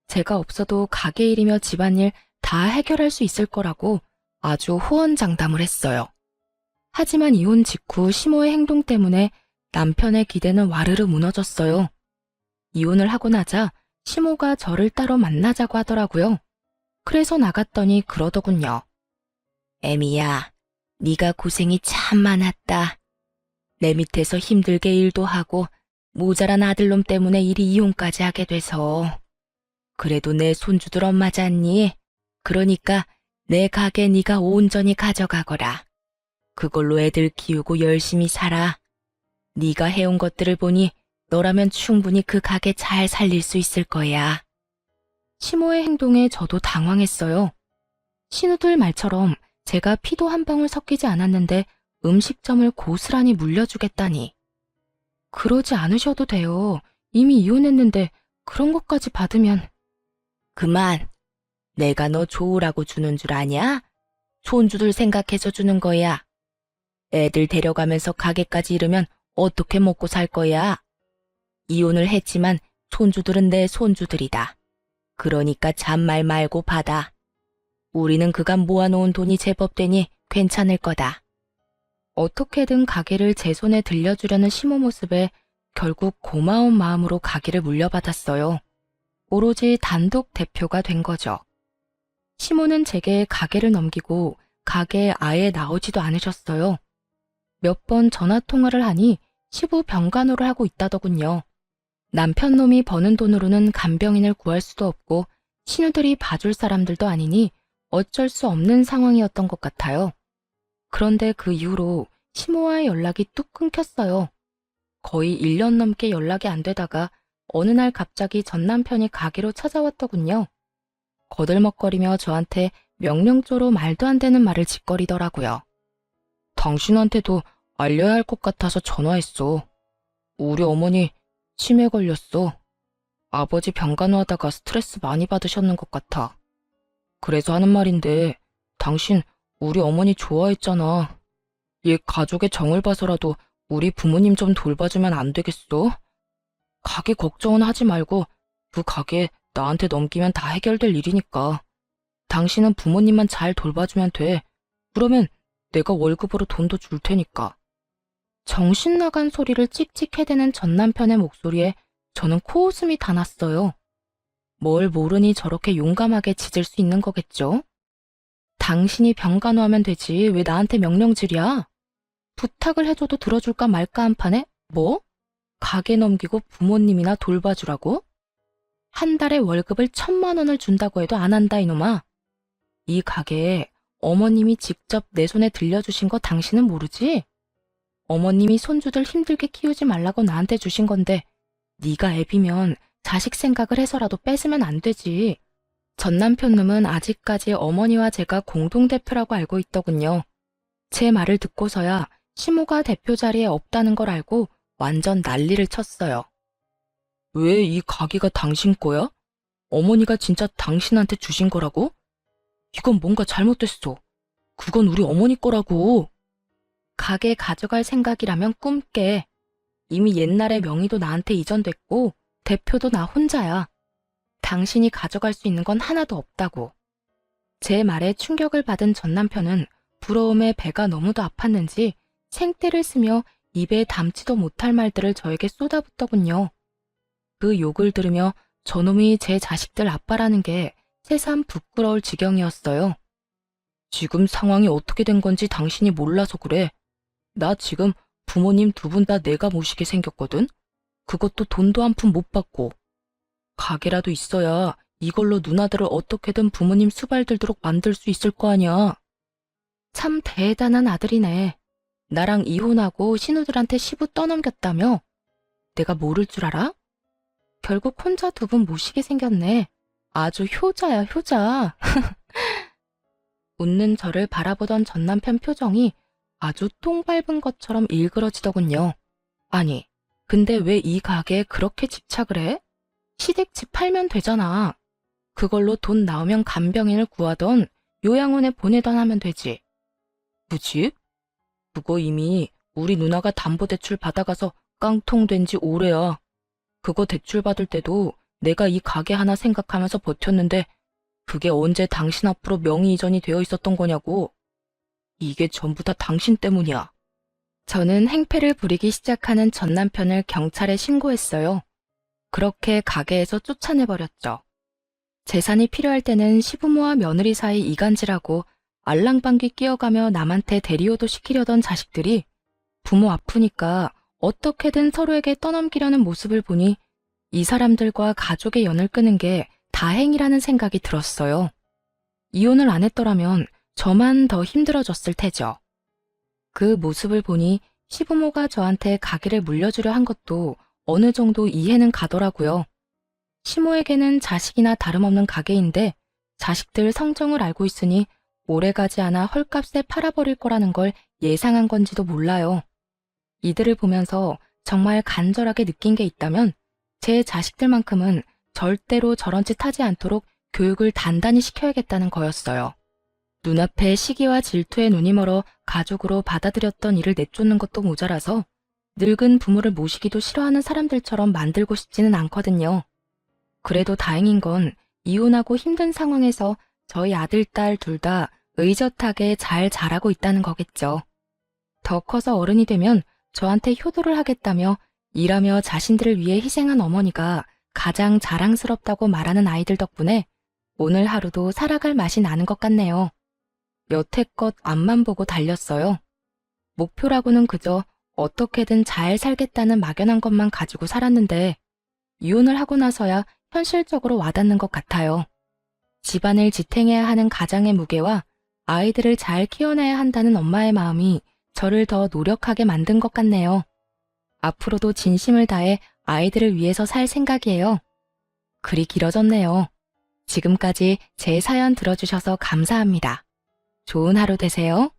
제가 없어도 가게 일이며 집안일 다 해결할 수 있을 거라고 아주 호언장담을 했어요. 하지만 이혼 직후 시모의 행동 때문에 남편의 기대는 와르르 무너졌어요. 이혼을 하고 나자 시모가 저를 따로 만나자고 하더라고요. 그래서 나갔더니 그러더군요. 애미야, 네가 고생이 참 많았다. 내 밑에서 힘들게 일도 하고 모자란 아들놈 때문에 이리 이혼까지 하게 돼서. 그래도 내 손주들 엄마잖니? 그러니까 내 가게 네가 온전히 가져가거라. 그걸로 애들 키우고 열심히 살아. 네가 해온 것들을 보니 너라면 충분히 그 가게 잘 살릴 수 있을 거야. 시모의 행동에 저도 당황했어요. 신우들 말처럼 제가 피도 한 방울 섞이지 않았는데 음식점을 고스란히 물려주겠다니. 그러지 않으셔도 돼요. 이미 이혼했는데 그런 것까지 받으면. 그만. 내가 너 좋으라고 주는 줄 아냐? 손주들 생각해서 주는 거야. 애들 데려가면서 가게까지 잃으면 어떻게 먹고 살 거야? 이혼을 했지만 손주들은 내 손주들이다. 그러니까 잔말 말고 받아. 우리는 그간 모아놓은 돈이 제법 되니 괜찮을 거다. 어떻게든 가게를 제 손에 들려주려는 시모 모습에 결국 고마운 마음으로 가게를 물려받았어요. 오로지 단독 대표가 된 거죠. 시모는 제게 가게를 넘기고 가게에 아예 나오지도 않으셨어요. 몇 번 전화 통화를 하니 시부 병간호를 하고 있다더군요. 남편 놈이 버는 돈으로는 간병인을 구할 수도 없고 신우들이 봐줄 사람들도 아니니 어쩔 수 없는 상황이었던 것 같아요. 그런데 그 이후로 시모와의 연락이 뚝 끊겼어요. 거의 1년 넘게 연락이 안 되다가 어느 날 갑자기 전 남편이 가게로 찾아왔더군요. 거들먹거리며 저한테 명령조로 말도 안 되는 말을 짓거리더라고요. 당신한테도 알려야 할 것 같아서 전화했어. 우리 어머니 치매 걸렸어. 아버지 병간호하다가 스트레스 많이 받으셨는 것 같아. 그래서 하는 말인데 당신 우리 어머니 좋아했잖아. 얘 가족의 정을 봐서라도 우리 부모님 좀 돌봐주면 안 되겠어? 가게 걱정은 하지 말고 그 가게 나한테 넘기면 다 해결될 일이니까. 당신은 부모님만 잘 돌봐주면 돼. 그러면 내가 월급으로 돈도 줄 테니까. 정신 나간 소리를 찍찍 해대는 전 남편의 목소리에 저는 코웃음이 다 났어요. 뭘 모르니 저렇게 용감하게 짖을 수 있는 거겠죠? 당신이 병간호하면 되지 왜 나한테 명령질이야? 부탁을 해줘도 들어줄까 말까 한 판에 뭐? 가게 넘기고 부모님이나 돌봐주라고? 한 달에 월급을 1,000만 원을 준다고 해도 안 한다 이놈아. 이 가게에 어머님이 직접 내 손에 들려주신 거 당신은 모르지? 어머님이 손주들 힘들게 키우지 말라고 나한테 주신 건데 네가 애비면 자식 생각을 해서라도 뺏으면 안 되지. 전 남편 놈은 아직까지 어머니와 제가 공동대표라고 알고 있더군요. 제 말을 듣고서야 시모가 대표 자리에 없다는 걸 알고 완전 난리를 쳤어요. 왜 이 가게가 당신 거야? 어머니가 진짜 당신한테 주신 거라고? 이건 뭔가 잘못됐어. 그건 우리 어머니 거라고. 가게 가져갈 생각이라면 꿈 깨. 이미 옛날에 명의도 나한테 이전됐고 대표도 나 혼자야. 당신이 가져갈 수 있는 건 하나도 없다고. 제 말에 충격을 받은 전 남편은 부러움에 배가 너무도 아팠는지 생떼를 쓰며 입에 담지도 못할 말들을 저에게 쏟아붓더군요. 그 욕을 들으며 저놈이 제 자식들 아빠라는 게 새삼 부끄러울 지경이었어요. 지금 상황이 어떻게 된 건지 당신이 몰라서 그래. 나 지금 부모님 두 분 다 내가 모시게 생겼거든. 그것도 돈도 한 푼 못 받고. 가게라도 있어야 이걸로 누나들을 어떻게든 부모님 수발 들도록 만들 수 있을 거 아니야. 참 대단한 아들이네. 나랑 이혼하고 신우들한테 시부 떠넘겼다며? 내가 모를 줄 알아? 결국 혼자 두 분 모시게 생겼네. 아주 효자야, 효자. 웃는 저를 바라보던 전 남편 표정이 아주 똥 밟은 것처럼 일그러지더군요. 아니, 근데 왜 이 가게에 그렇게 집착을 해? 시댁집 팔면 되잖아. 그걸로 돈 나오면 간병인을 구하던 요양원에 보내던 하면 되지. 그 집? 그거 이미 우리 누나가 담보대출 받아가서 깡통된 지 오래야. 그거 대출 받을 때도 내가 이 가게 하나 생각하면서 버텼는데 그게 언제 당신 앞으로 명의 이전이 되어 있었던 거냐고. 이게 전부 다 당신 때문이야. 저는 행패를 부리기 시작하는 전 남편을 경찰에 신고했어요. 그렇게 가게에서 쫓아내버렸죠. 재산이 필요할 때는 시부모와 며느리 사이 이간질하고 알랑방귀 끼어가며 남한테 대리호도 시키려던 자식들이 부모 아프니까 어떻게든 서로에게 떠넘기려는 모습을 보니 이 사람들과 가족의 연을 끄는 게 다행이라는 생각이 들었어요. 이혼을 안 했더라면 저만 더 힘들어졌을 테죠. 그 모습을 보니 시부모가 저한테 가게를 물려주려 한 것도 어느 정도 이해는 가더라고요. 시모에게는 자식이나 다름없는 가게인데 자식들 성정을 알고 있으니 오래가지 않아 헐값에 팔아버릴 거라는 걸 예상한 건지도 몰라요. 이들을 보면서 정말 간절하게 느낀 게 있다면 제 자식들만큼은 절대로 저런 짓 하지 않도록 교육을 단단히 시켜야겠다는 거였어요. 눈앞에 시기와 질투에 눈이 멀어 가족으로 받아들였던 이를 내쫓는 것도 모자라서 늙은 부모를 모시기도 싫어하는 사람들처럼 만들고 싶지는 않거든요. 그래도 다행인 건 이혼하고 힘든 상황에서 저희 아들, 딸 둘 다 의젓하게 잘 자라고 있다는 거겠죠. 더 커서 어른이 되면 저한테 효도를 하겠다며 일하며 자신들을 위해 희생한 어머니가 가장 자랑스럽다고 말하는 아이들 덕분에 오늘 하루도 살아갈 맛이 나는 것 같네요. 여태껏 앞만 보고 달렸어요. 목표라고는 그저 어떻게든 잘 살겠다는 막연한 것만 가지고 살았는데 이혼을 하고 나서야 현실적으로 와닿는 것 같아요. 집안을 지탱해야 하는 가장의 무게와 아이들을 잘 키워내야 한다는 엄마의 마음이 저를 더 노력하게 만든 것 같네요. 앞으로도 진심을 다해 아이들을 위해서 살 생각이에요. 글이 길어졌네요. 지금까지 제 사연 들어주셔서 감사합니다. 좋은 하루 되세요.